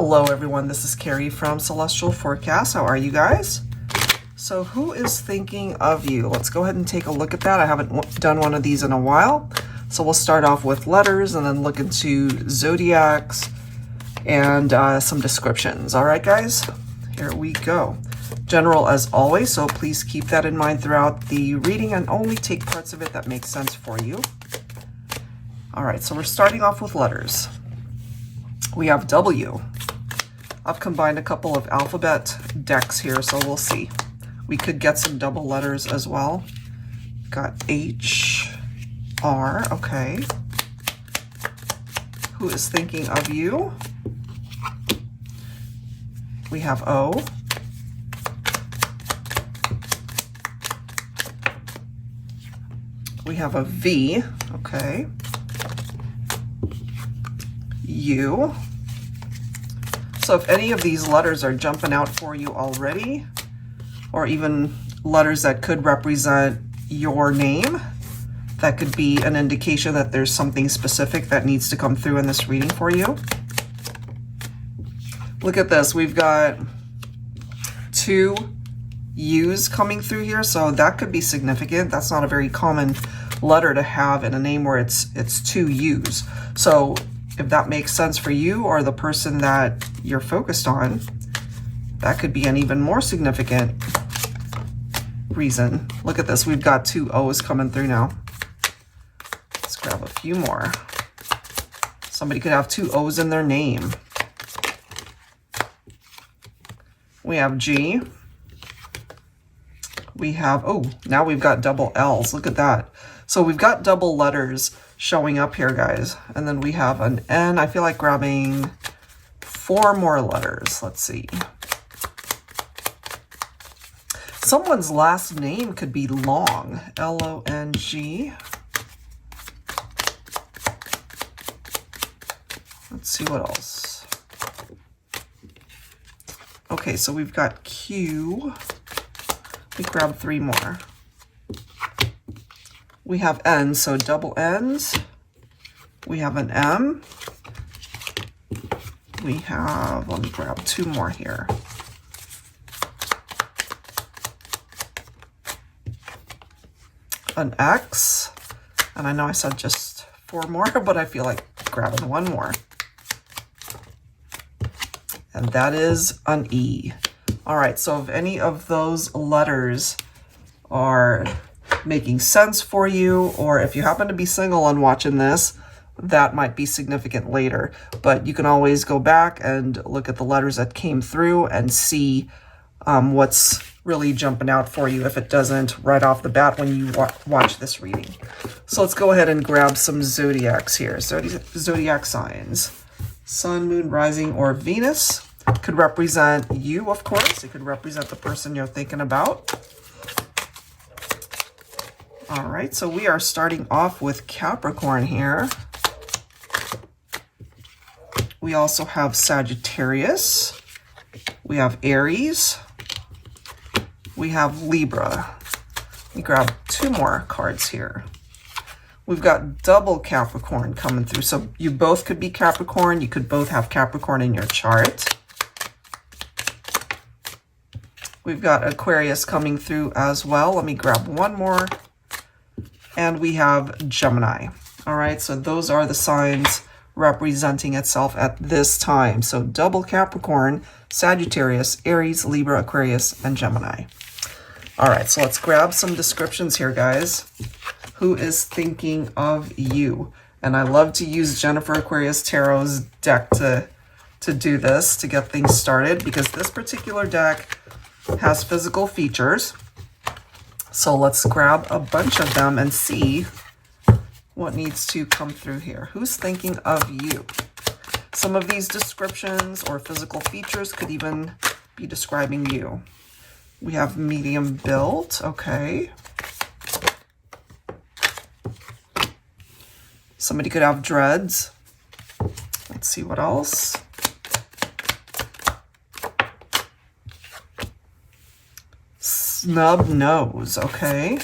Hello everyone, this is Carrie from Celestial Forecast. How are you guys? So who is thinking of you? Let's go ahead and take a look at that. I haven't done one of these in a while. So we'll start off with letters and then look into zodiacs and some descriptions. All right, guys, here we go. General as always, so please keep that in mind throughout the reading and only take parts of it that make sense for you. All right, so we're starting off with letters. We have W. I've combined a couple of alphabet decks here, so we'll see. We could get some double letters as well. Got H, R, okay. Who is thinking of you? We have O. We have a V, okay. U. So if any of these letters are jumping out for you already, or even letters that could represent your name, that could be an indication that there's something specific that needs to come through in this reading for you. Look at this. We've got 2 U's coming through here, so that could be significant. That's not a very common letter to have in a name where it's 2 U's. So if that makes sense for you or the person that you're focused on, that could be an even more significant reason. Look at this. We've got 2 O's coming through now. Let's grab a few more. Somebody could have 2 O's in their name. We have G. We have, oh, now we've got double L's. Look at that. So we've got double letters showing up here, guys. And then we have an N. I feel like grabbing 4 more letters. Let's see. Someone's last name could be long. L-O-N-G. Let's see what else. Okay, so we've got Q. We grab 3 more. We have N, so double N's. We have an M. We have, let me grab 2 more here. An X. And I know I said just 4 more, but I feel like grabbing 1 more. And that is an E. All right, so if any of those letters are making sense for you, or if you happen to be single and watching this, that might be significant later. But you can always go back and look at the letters that came through and see what's really jumping out for you if it doesn't right off the bat when you watch this reading. So let's go ahead and grab some zodiacs here. Zodiac signs. Sun, moon, rising, or Venus. Could represent you, of course. It could represent the person you're thinking about. All right, so we are starting off with Capricorn here. We also have Sagittarius. We have Aries. We have Libra. Let me grab 2 more cards here. We've got double Capricorn coming through. So you both could be Capricorn. You could both have Capricorn in your chart. We've got Aquarius coming through as well. Let me grab 1 more. And we have Gemini. All right, so those are the signs representing itself at this time. So double Capricorn, Sagittarius, Aries, Libra, Aquarius, and Gemini. All right, so let's grab some descriptions here, guys. Who is thinking of you? And I love to use Jennifer Aquarius Tarot's deck to do this, to get things started, because this particular deck has physical features. So let's grab a bunch of them and see what needs to come through here. Who's thinking of you? Some of these descriptions or physical features could even be describing you. We have medium built, okay. Somebody could have dreads. Let's see what else. Snub nose, okay.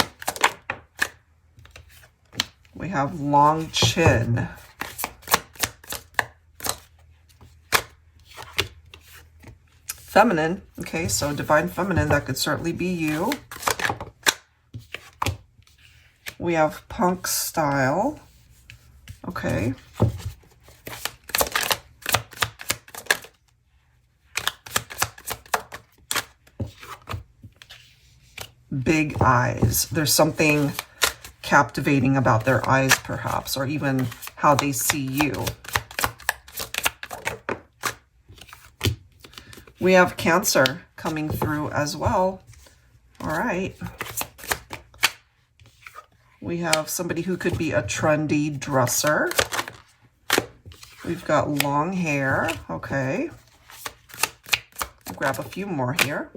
We have long chin. feminine. Okay, so divine feminine, that could certainly be you. We have punk style. Okay. Big eyes. There's something captivating about their eyes, perhaps, or even how they see you. We have Cancer coming through as well. All right. We have somebody who could be a trendy dresser. We've got long hair. Okay. I'll grab a few more here.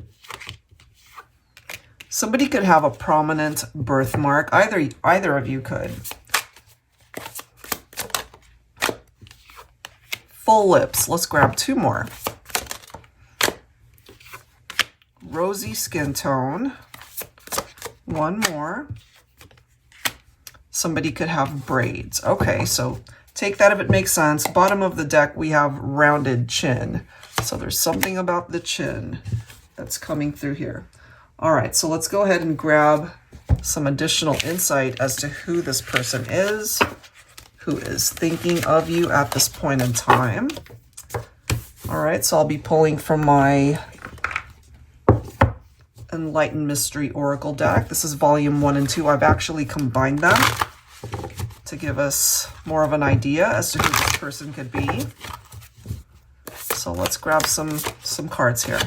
Somebody could have a prominent birthmark. Either of you could. Full lips. Let's grab 2 more. Rosy skin tone. 1 more. Somebody could have braids. Okay, so take that if it makes sense. Bottom of the deck, we have rounded chin. So there's something about the chin that's coming through here. All right, so let's go ahead and grab some additional insight as to who this person is, who is thinking of you at this point in time. All right, so I'll be pulling from my Enlightened Mystery Oracle deck. This is volume 1 and 2. I've actually combined them to give us more of an idea as to who this person could be. So let's grab some cards here.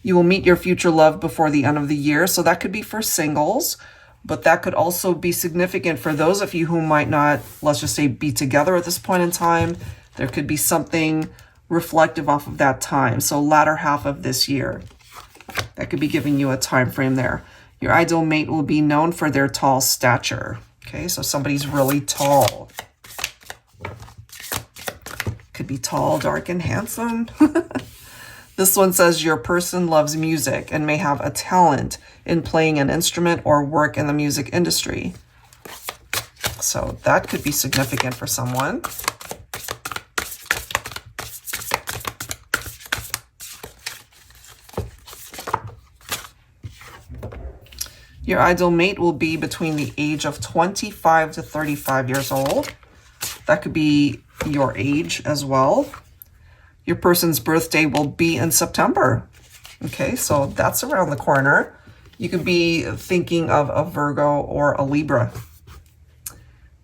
You will meet your future love before the end of the year. So that could be for singles, but that could also be significant for those of you who might not, let's just say, be together at this point in time. There could be something reflective off of that time. So latter half of this year. That could be giving you a time frame there. Your ideal mate will be known for their tall stature. Okay, so somebody's really tall. Could be tall, dark, and handsome. This one says your person loves music and may have a talent in playing an instrument or work in the music industry. So that could be significant for someone. Your ideal mate will be between the age of 25 to 35 years old. That could be your age as well. Your person's birthday will be in September. Okay, so that's around the corner. You could be thinking of a Virgo or a Libra.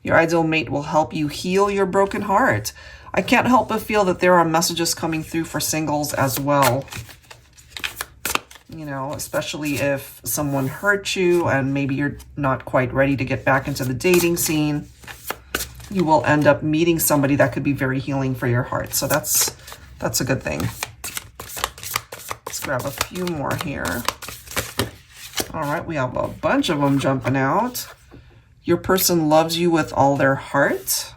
Your ideal mate will help you heal your broken heart. I can't help but feel that there are messages coming through for singles as well. You know, especially if someone hurt you and maybe you're not quite ready to get back into the dating scene. You will end up meeting somebody that could be very healing for your heart. So that's a good thing. Let's grab a few more here. All right, we have a bunch of them jumping out. Your person loves you with all their heart.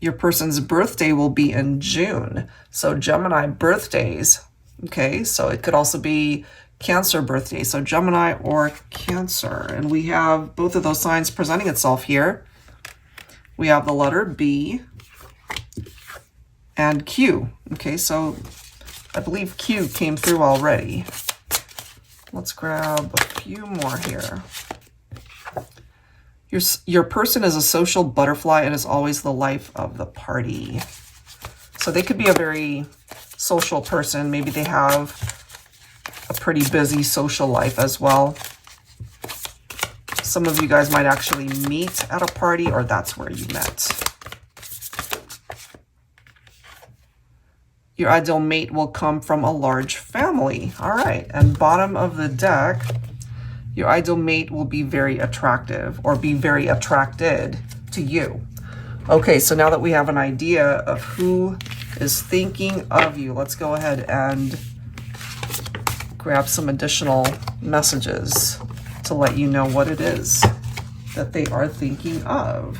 Your person's birthday will be in June. So Gemini birthdays. Okay, so it could also be Cancer birthday. So Gemini or Cancer. And we have both of those signs presenting itself here. We have the letter B and Q. Okay, so I believe Q came through already. Let's grab a few more here. Your person is a social butterfly and is always the life of the party. So they could be a very social person. Maybe they have a pretty busy social life as well. Some of you guys might actually meet at a party, or that's where you met. Your ideal mate will come from a large family. All right, and bottom of the deck, your ideal mate will be very attractive or be very attracted to you. Okay, so now that we have an idea of who is thinking of you, let's go ahead and grab some additional messages to let you know what it is that they are thinking of.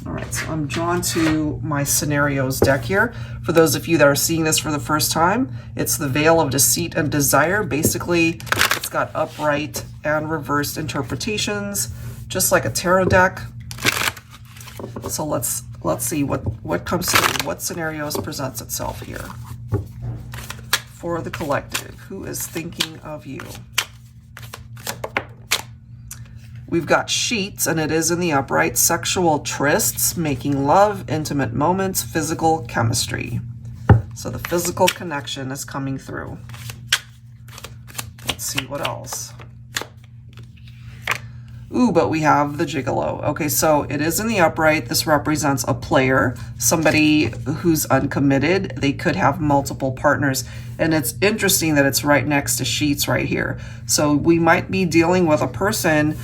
All right, so I'm drawn to my scenarios deck here. For those of you that are seeing this for the first time, it's the Veil of Deceit and Desire. Basically, it's got upright and reversed interpretations, just like a tarot deck. So let's let's see what comes through. What scenarios presents itself here for the collective? Who is thinking of you? We've got sheets, and it is in the upright. Sexual trysts, making love, intimate moments, physical chemistry. So the physical connection is coming through. Let's see what else. Ooh, but we have the gigolo. Okay, so it is in the upright. This represents a player, somebody who's uncommitted. They could have multiple partners. And it's interesting that it's right next to sheets right here. So we might be dealing with a person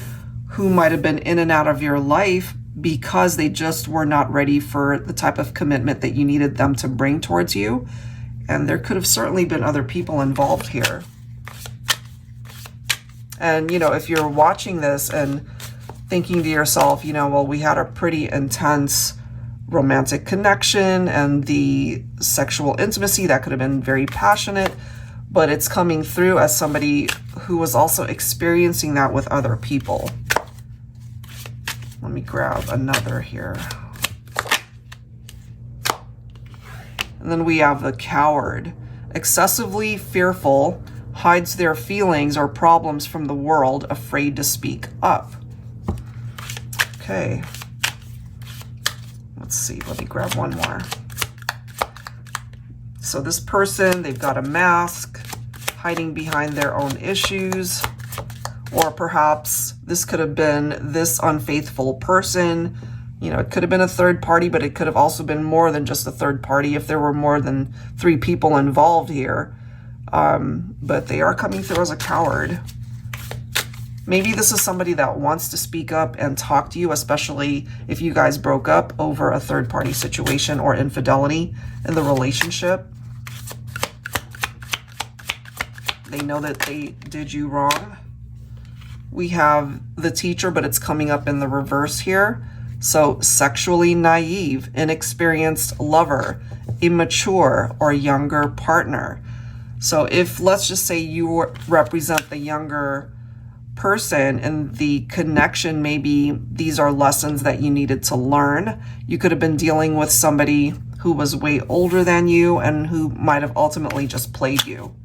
who might have been in and out of your life because they just were not ready for the type of commitment that you needed them to bring towards you. And there could have certainly been other people involved here. And, you know, if you're watching this and thinking to yourself, you know, well, we had a pretty intense romantic connection and the sexual intimacy, that could have been very passionate, but it's coming through as somebody who was also experiencing that with other people. Let me grab another here. And then we have the coward. Excessively fearful, hides their feelings or problems from the world, afraid to speak up. Okay. Let's see, let me grab one more. So this person, they've got a mask, hiding behind their own issues, or perhaps this could have been this unfaithful person. You know, it could have been a third party, but it could have also been more than just a third party if there were more than 3 people involved here. But they are coming through as a coward. Maybe this is somebody that wants to speak up and talk to you, especially if you guys broke up over a third party situation or infidelity in the relationship. They know that they did you wrong. We have the teacher, but it's coming up in the reverse here. So sexually naive, inexperienced lover, immature or younger partner. So if, let's just say you represent the younger person and the connection, maybe these are lessons that you needed to learn. You could have been dealing with somebody who was way older than you and who might have ultimately just played you.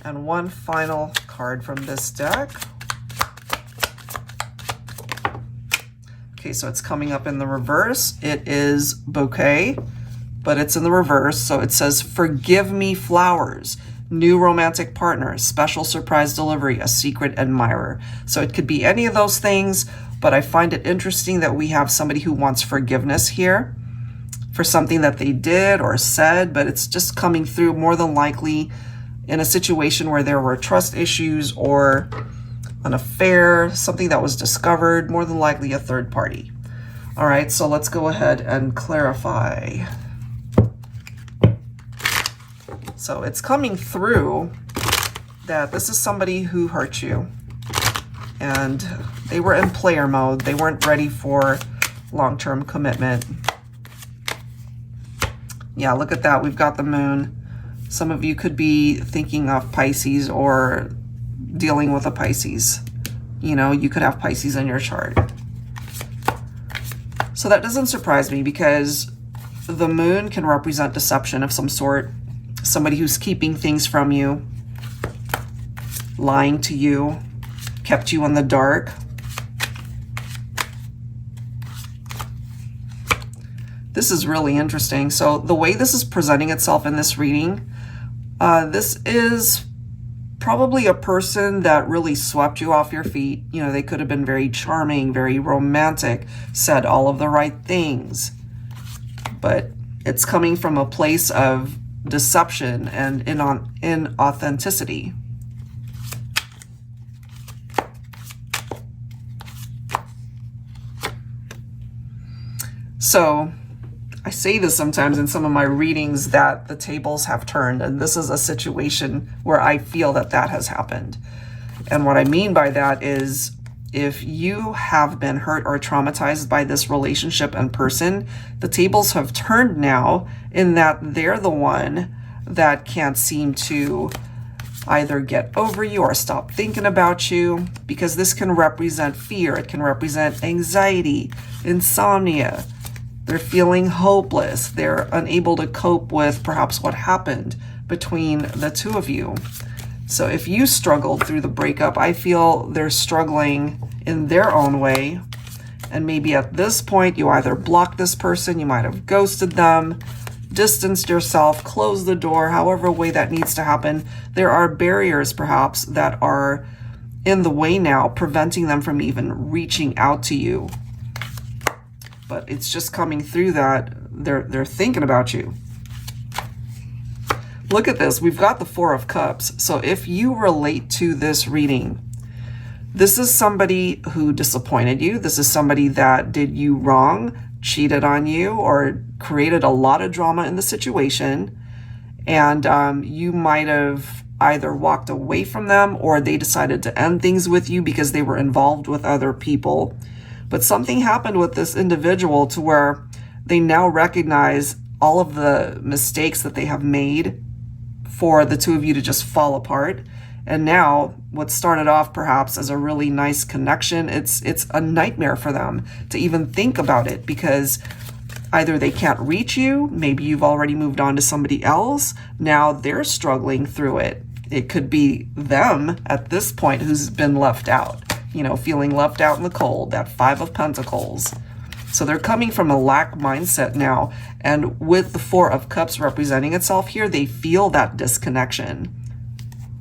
And one final card from this deck. Okay, so it's coming up in the reverse. It is bouquet, but it's in the reverse. So it says, forgive me flowers, new romantic partner, special surprise delivery, a secret admirer. So it could be any of those things, but I find it interesting that we have somebody who wants forgiveness here for something that they did or said, but it's just coming through more than likely in a situation where there were trust issues or an affair, something that was discovered, more than likely a third party. All right, so let's go ahead and clarify. So it's coming through that this is somebody who hurt you and they were in player mode. They weren't ready for long-term commitment. Yeah, look at that. We've got the moon. Some of you could be thinking of Pisces or dealing with a Pisces. You know, you could have Pisces in your chart. So that doesn't surprise me because the moon can represent deception of some sort. Somebody who's keeping things from you, lying to you, kept you in the dark. This is really interesting. So the way this is presenting itself in this reading, this is probably a person that really swept you off your feet. You know, they could have been very charming, very romantic, said all of the right things, but it's coming from a place of deception and inauthenticity. So I say this sometimes in some of my readings that the tables have turned, and this is a situation where I feel that that has happened. And what I mean by that is if you have been hurt or traumatized by this relationship and person, the tables have turned now in that they're the one that can't seem to either get over you or stop thinking about you, because this can represent fear. It can represent anxiety, insomnia. They're feeling hopeless. They're unable to cope with perhaps what happened between the two of you. So if you struggled through the breakup, I feel they're struggling in their own way. And maybe at this point, you either blocked this person, you might have ghosted them, distanced yourself, closed the door, however way that needs to happen. There are barriers perhaps that are in the way now, preventing them from even reaching out to you. But it's just coming through that they're thinking about you. Look at this. We've got the Four of Cups. So if you relate to this reading, this is somebody who disappointed you. This is somebody that did you wrong, cheated on you, or created a lot of drama in the situation. And you might have either walked away from them or they decided to end things with you because they were involved with other people. But something happened with this individual to where they now recognize all of the mistakes that they have made for the two of you to just fall apart. And now what started off perhaps as a really nice connection, it's a nightmare for them to even think about it, because either they can't reach you, maybe you've already moved on to somebody else, now they're struggling through it. It could be them at this point who's been left out, you know, feeling left out in the cold, that Five of Pentacles. So they're coming from a lack mindset now. And with the Four of Cups representing itself here, they feel that disconnection.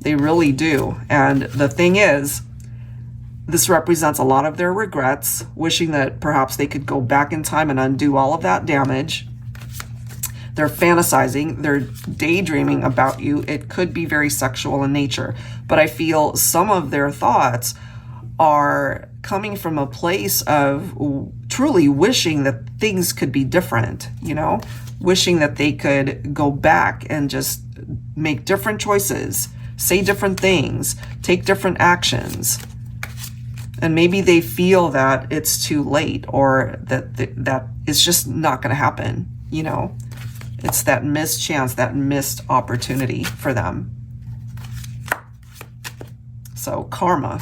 They really do. And the thing is, this represents a lot of their regrets, wishing that perhaps they could go back in time and undo all of that damage. They're fantasizing, they're daydreaming about you. It could be very sexual in nature, but I feel some of their thoughts are coming from a place of truly wishing that things could be different, you know, wishing that they could go back and just make different choices, say different things, take different actions. And maybe they feel that it's too late, or that it's just not going to happen, you know. It's that missed chance, that missed opportunity for them. So karma.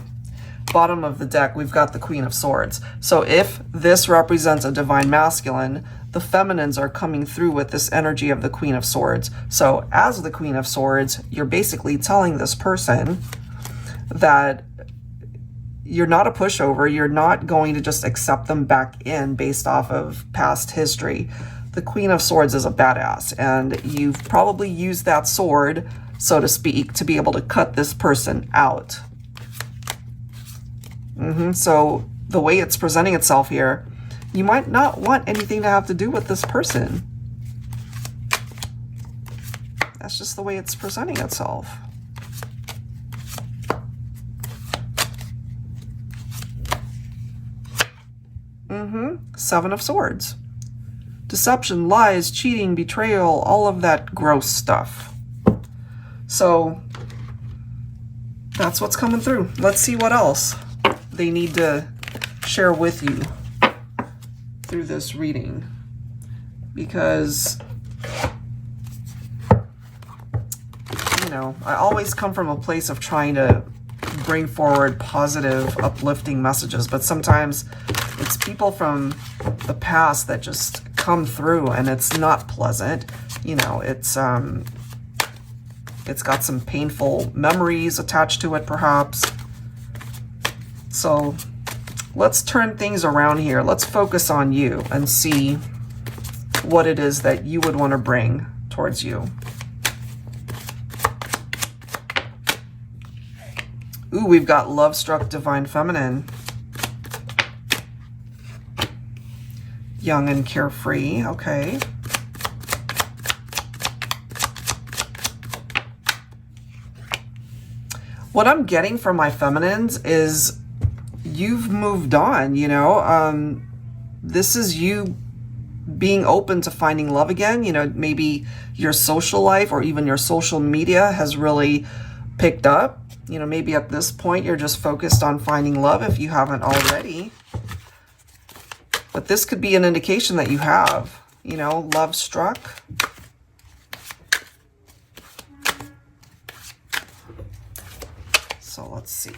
Bottom of the deck, we've got the Queen of Swords. So if this represents a divine masculine, the feminines are coming through with this energy of the Queen of Swords. So as the Queen of Swords, you're basically telling this person that you're not a pushover. You're not going to just accept them back in based off of past history. The Queen of Swords is a badass, and you've probably used that sword, so to speak, to be able to cut this person out. So the way it's presenting itself here, you might not want anything to have to do with this person. That's just the way it's presenting itself. Seven of Swords. Deception, lies, cheating, betrayal, all of that gross stuff. So that's what's coming through. Let's see what else they need to share with you through this reading, because, you know, I always come from a place of trying to bring forward positive, uplifting messages, but sometimes it's people from the past that just come through and it's not pleasant. You know, it's got some painful memories attached to it perhaps. So let's turn things around here. Let's focus on you and see what it is that you would want to bring towards you. Ooh, we've got Love-Struck Divine Feminine. Young and carefree, okay. What I'm getting from my feminines is you've moved on, you know. This is you being open to finding love again. You know, maybe your social life or even your social media has really picked up. You know, maybe at this point you're just focused on finding love if you haven't already. But this could be an indication that you have, you know, love struck. So let's see.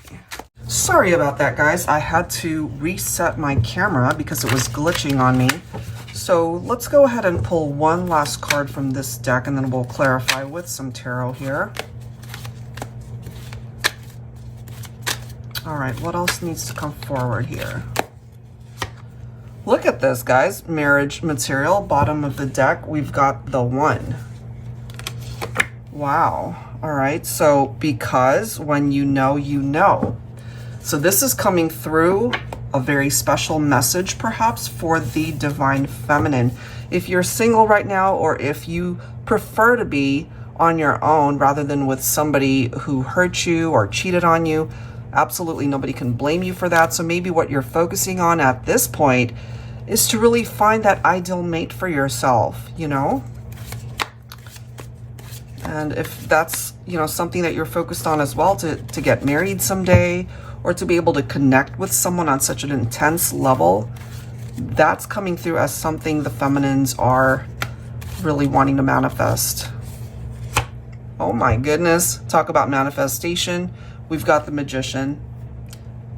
Sorry about that, guys. I had to reset my camera because it was glitching on me. So let's go ahead and pull one last card from this deck, and then we'll clarify with some tarot here. All right, what else needs to come forward here? Look at this, guys. Marriage material, bottom of the deck, we've got the One. Wow. All right, so because when you know, you know. So this is coming through a very special message, perhaps, for the Divine Feminine. If you're single right now, or if you prefer to be on your own rather than with somebody who hurt you or cheated on you, absolutely nobody can blame you for that. So maybe what you're focusing on at this point is to really find that ideal mate for yourself, you know? And if that's, you know, something that you're focused on as well, to get married someday, or to be able to connect with someone on such an intense level, that's coming through as something the feminines are really wanting to manifest. Oh my goodness. Talk about manifestation. We've got the Magician.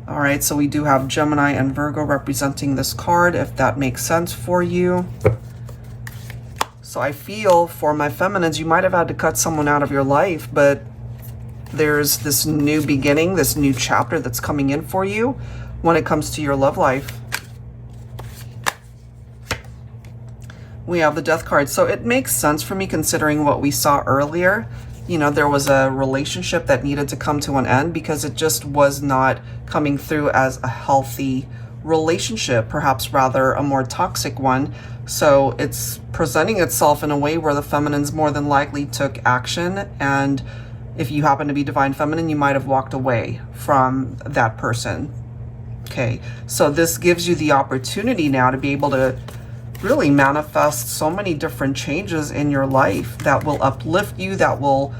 All right, so we do have Gemini and Virgo representing this card, if that makes sense for you. So I feel for my feminines, you might have had to cut someone out of your life, but there's this new beginning, this new chapter that's coming in for you when it comes to your love life. We have the Death card. So it makes sense for me, considering what we saw earlier. You know, there was a relationship that needed to come to an end because it just was not coming through as a healthy relationship, perhaps rather a more toxic one. So it's presenting itself in a way where the feminines more than likely took action, and if you happen to be Divine Feminine, you might have walked away from that person. Okay, so this gives you the opportunity now to be able to really manifest so many different changes in your life that will uplift you, that will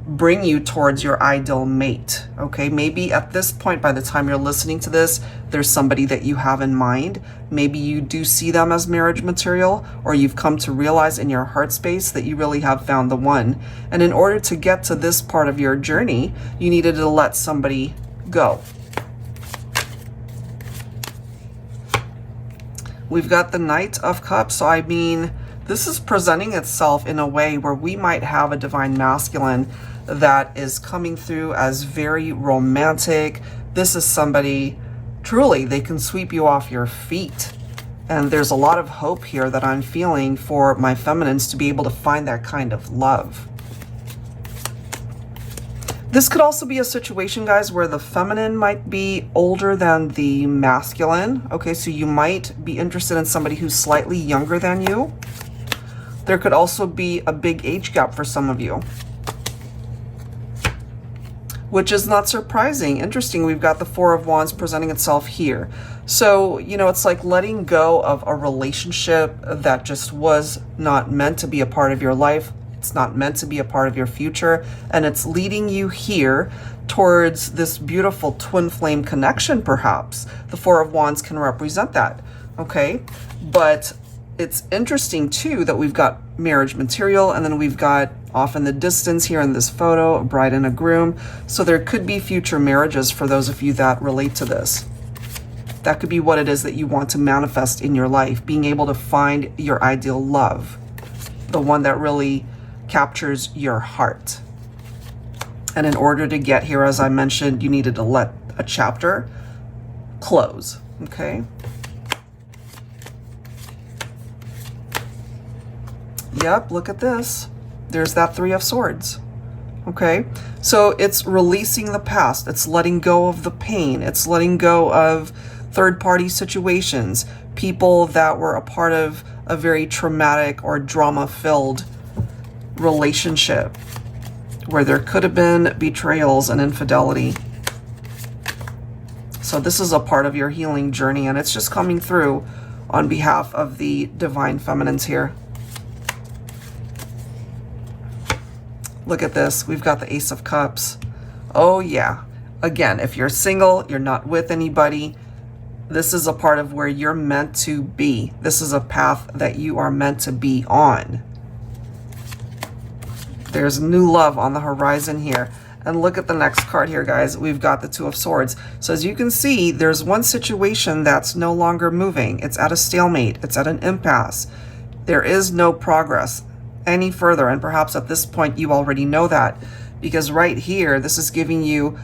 bring you towards your ideal mate. Okay, maybe at this point, by the time you're listening to this, there's somebody that you have in mind. Maybe you do see them as marriage material, or you've come to realize in your heart space that you really have found the one. And in order to get to this part of your journey, you needed to let somebody go. We've got the Knight of Cups. So I mean, this is presenting itself in a way where we might have a Divine Masculine that is coming through as very romantic. This is somebody, truly, they can sweep you off your feet. And there's a lot of hope here that I'm feeling for my feminines to be able to find that kind of love. This could also be a situation, guys, where the feminine might be older than the masculine. Okay, so you might be interested in somebody who's slightly younger than you. There could also be a big age gap for some of you, which is not surprising. Interesting, we've got the Four of Wands presenting itself here. So, you know, it's like letting go of a relationship that just was not meant to be a part of your life. It's not meant to be a part of your future. And it's leading you here towards this beautiful twin flame connection, perhaps. The Four of Wands can represent that, okay? But it's interesting, too, that we've got marriage material, and then we've got off in the distance here in this photo, a bride and a groom. So there could be future marriages for those of you that relate to this. That could be what it is that you want to manifest in your life, being able to find your ideal love, the one that really captures your heart. And in order to get here, as I mentioned, you needed to let a chapter close, okay? Yep, look at this. There's that Three of Swords, okay? So it's releasing the past. It's letting go of the pain. It's letting go of third-party situations, people that were a part of a very traumatic or drama-filled relationship where there could have been betrayals and infidelity. So this is a part of your healing journey, and it's just coming through on behalf of the Divine Feminines here. Look at this. We've got the Ace of Cups. Oh yeah. Again, if you're single, you're not with anybody, this is a part of where you're meant to be. This is a path that you are meant to be on. There's new love on the horizon here. And look at the next card here, guys. We've got the Two of Swords. So as you can see, there's one situation that's no longer moving. It's at a stalemate. It's at an impasse. There is no progress any further. And perhaps at this point, you already know that. Because right here, this is giving you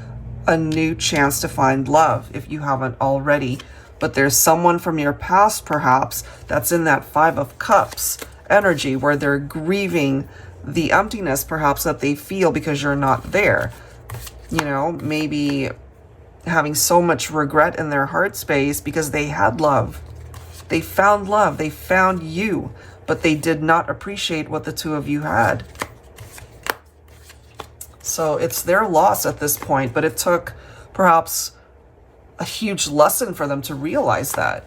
a new chance to find love if you haven't already. But there's someone from your past, perhaps, that's in that Five of Cups energy where they're grieving the emptiness perhaps that they feel because you're not there. You know, maybe having so much regret in their heart space because they had love. They found love. They found you, but they did not appreciate what the two of you had. So it's their loss at this point, but it took perhaps a huge lesson for them to realize that.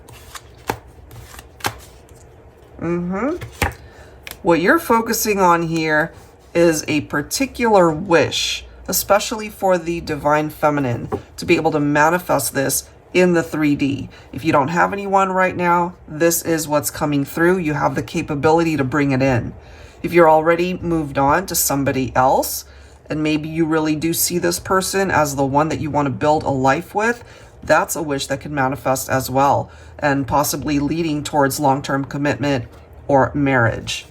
What you're focusing on here is a particular wish, especially for the divine feminine, to be able to manifest this in the 3D. If you don't have anyone right now, this is what's coming through. You have the capability to bring it in. If you're already moved on to somebody else, and maybe you really do see this person as the one that you want to build a life with, that's a wish that can manifest as well, and possibly leading towards long-term commitment or marriage.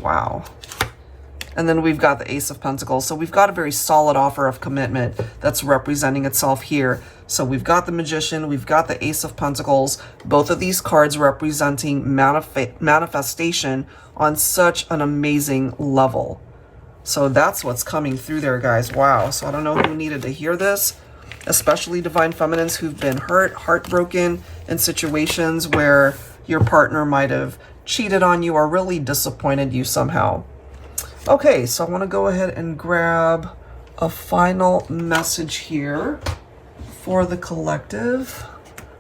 Wow. And then we've got the Ace of Pentacles. So we've got a very solid offer of commitment that's representing itself here. So we've got the Magician, we've got the Ace of Pentacles, both of these cards representing manifestation on such an amazing level. So that's what's coming through there, guys. Wow. So I don't know who needed to hear this, especially divine feminines who've been hurt, heartbroken in situations where your partner might have cheated on you or really disappointed you somehow. Okay, so I want to go ahead and grab a final message here for the collective.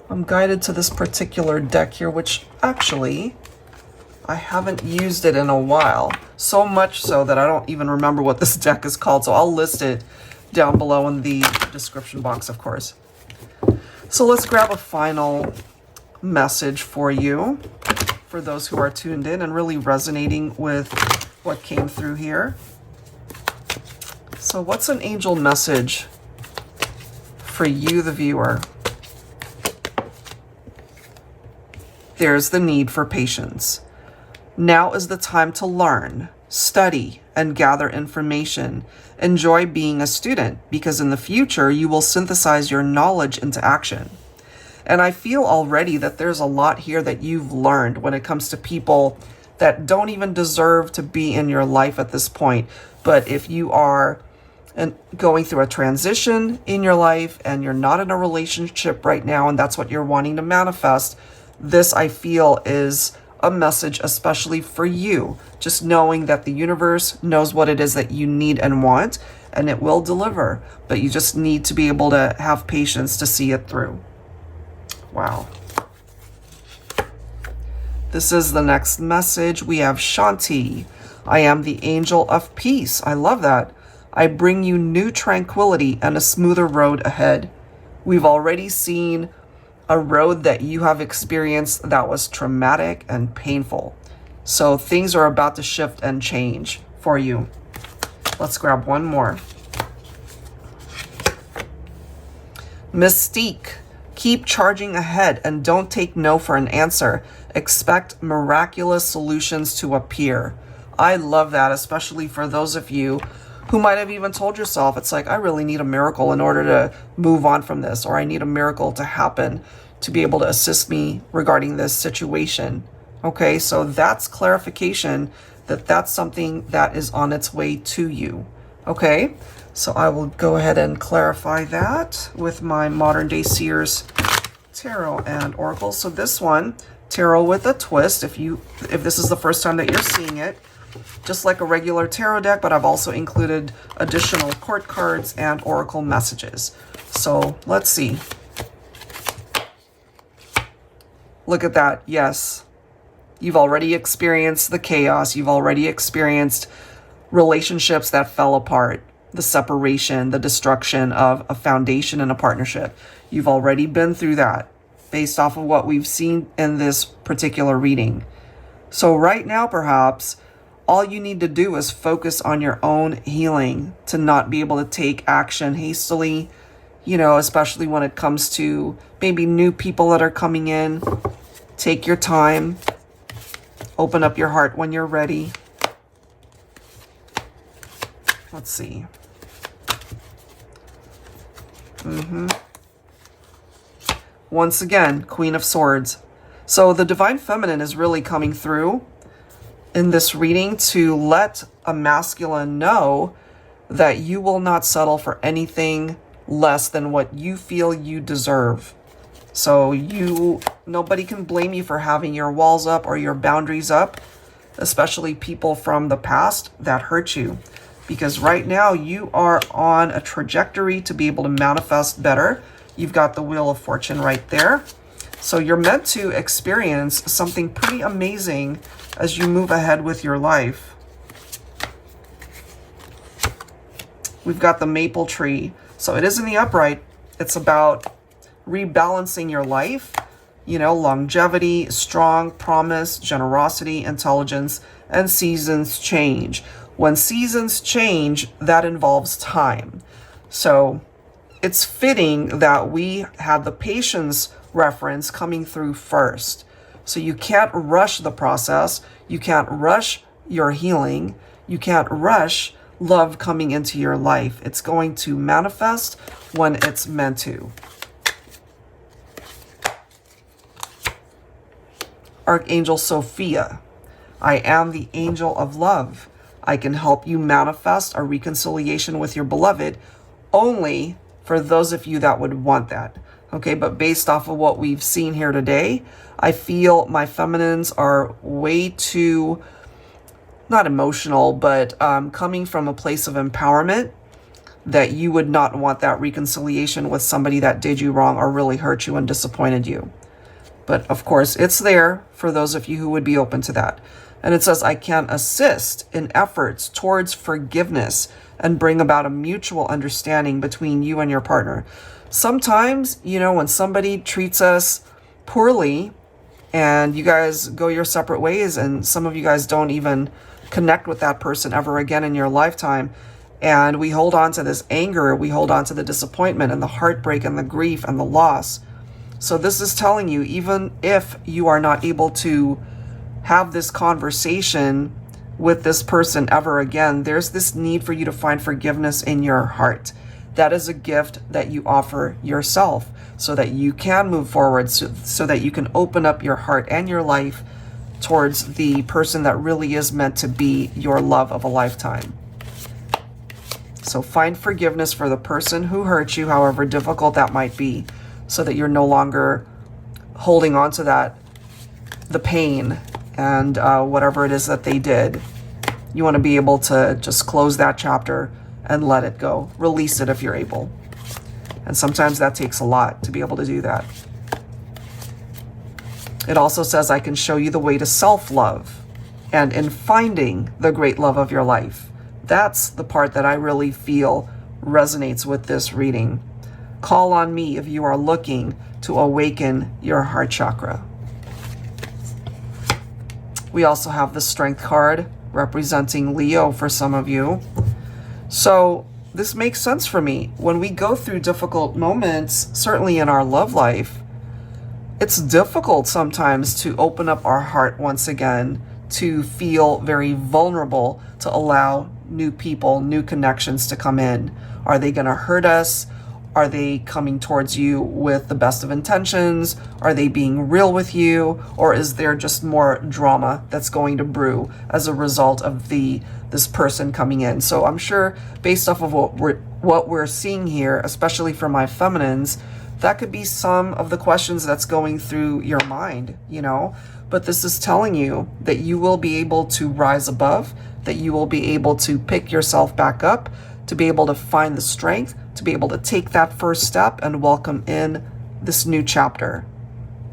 I'm guided to this particular deck here, which actually I haven't used it in a while. So much so that I don't even remember what this deck is called. So I'll list it down below in the description box, of course. So let's grab a final message for you, for those who are tuned in and really resonating with what came through here. So what's an angel message for you, the viewer? There's the need for patience. Now is the time to learn, study, and gather information. Enjoy being a student, because in the future you will synthesize your knowledge into action. And I feel already that there's a lot here that you've learned when it comes to people that don't even deserve to be in your life at this point. But if you are going through a transition in your life and you're not in a relationship right now and that's what you're wanting to manifest, this I feel is a message especially for you. Just knowing that the universe knows what it is that you need and want, and it will deliver. But you just need to be able to have patience to see it through. Wow. This is the next message. We have Shanti. I am the angel of peace. I love that. I bring you new tranquility and a smoother road ahead. We've already seen a road that you have experienced that was traumatic and painful. So things are about to shift and change for you. Let's grab one more. Mystique. Keep charging ahead and don't take no for an answer. Expect miraculous solutions to appear. I love that, especially for those of you who might have even told yourself, it's like, I really need a miracle in order to move on from this, or I need a miracle to happen to be able to assist me regarding this situation. Okay, so that's clarification that that's something that is on its way to you. Okay, so I will go ahead and clarify that with my modern day Seers Tarot and Oracle. So this one, Tarot with a twist, if this is the first time that you're seeing it, just like a regular tarot deck, but I've also included additional court cards and oracle messages. So let's see. Look at that. Yes, you've already experienced the chaos. You've already experienced relationships that fell apart, the separation, the destruction of a foundation and a partnership. You've already been through that based off of what we've seen in this particular reading. So right now, perhaps, all you need to do is focus on your own healing, to not be able to take action hastily, you know, especially when it comes to maybe new people that are coming in. Take your time. Open up your heart when you're ready. Let's see. Once again, Queen of Swords. So the Divine Feminine is really coming through in this reading to let a masculine know that you will not settle for anything less than what you feel you deserve. So nobody can blame you for having your walls up or your boundaries up, especially people from the past that hurt you. Because right now you are on a trajectory to be able to manifest better. You've got the Wheel of Fortune right there. So you're meant to experience something pretty amazing as you move ahead with your life. We've got the Maple Tree. So it is in the upright. It's about rebalancing your life, you know, longevity, strong, promise, generosity, intelligence, and seasons change. When seasons change, that involves time. So it's fitting that we had the patience reference coming through first. So you can't rush the process. You can't rush your healing. You can't rush love coming into your life. It's going to manifest when it's meant to. Archangel Sophia. I am the angel of love. I can help you manifest a reconciliation with your beloved only for those of you that would want that. Okay, but based off of what we've seen here today, I feel my feminines are way too, not emotional, but coming from a place of empowerment, that you would not want that reconciliation with somebody that did you wrong or really hurt you and disappointed you. But of course, it's there for those of you who would be open to that. And it says, I can assist in efforts towards forgiveness and bring about a mutual understanding between you and your partner. Sometimes, you know, when somebody treats us poorly and you guys go your separate ways, and some of you guys don't even connect with that person ever again in your lifetime, and we hold on to this anger, we hold on to the disappointment and the heartbreak and the grief and the loss. So this is telling you, even if you are not able to have this conversation with this person ever again, there's this need for you to find forgiveness in your heart. That is a gift that you offer yourself so that you can move forward, so that you can open up your heart and your life towards the person that really is meant to be your love of a lifetime. So find forgiveness for the person who hurt you, however difficult that might be, so that you're no longer holding on to that, the pain and whatever it is that they did. You want to be able to just close that chapter and let it go. Release it if you're able. And sometimes that takes a lot to be able to do that. It also says, I can show you the way to self-love and in finding the great love of your life. That's the part that I really feel resonates with this reading. Call on me if you are looking to awaken your heart chakra. We also have the Strength card representing Leo for some of you. So this makes sense for me. When we go through difficult moments, certainly in our love life, it's difficult sometimes to open up our heart once again, to feel very vulnerable, to allow new people, new connections to come in. Are they going to hurt us? Are they coming towards you with the best of intentions? Are they being real with you? Or is there just more drama that's going to brew as a result of this person coming in? So I'm sure based off of what we're seeing here, especially for my feminines, that could be some of the questions that's going through your mind, you know? But this is telling you that you will be able to rise above, that you will be able to pick yourself back up, to be able to find the strength, to be able to take that first step and welcome in this new chapter,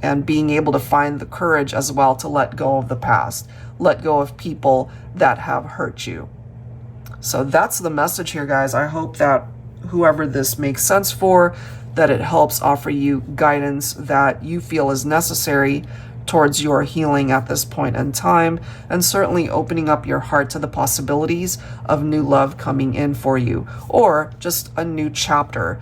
and being able to find the courage as well to let go of the past, let go of people that have hurt you. So that's the message here, guys. I hope that whoever this makes sense for, that it helps offer you guidance that you feel is necessary towards your healing at this point in time, and certainly opening up your heart to the possibilities of new love coming in for you, or just a new chapter,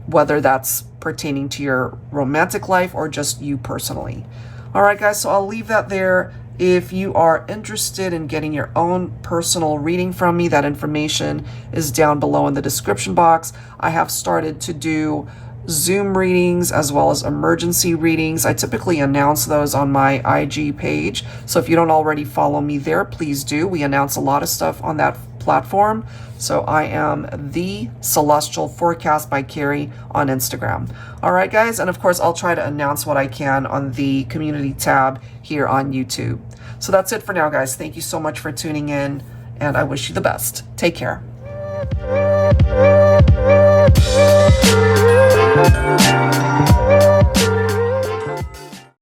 whether that's pertaining to your romantic life or just you personally. All right, guys, so I'll leave that there. If you are interested in getting your own personal reading from me, that information is down below in the description box. I have started to do Zoom readings as well as emergency readings. I typically announce those on my IG page. So if you don't already follow me there, please do. We announce a lot of stuff on that platform. So I am The Celestial Forecast by Carrie on Instagram. All right, guys. And of course, I'll try to announce what I can on the community tab here on YouTube. So that's it for now, guys. Thank you so much for tuning in, and I wish you the best. Take care.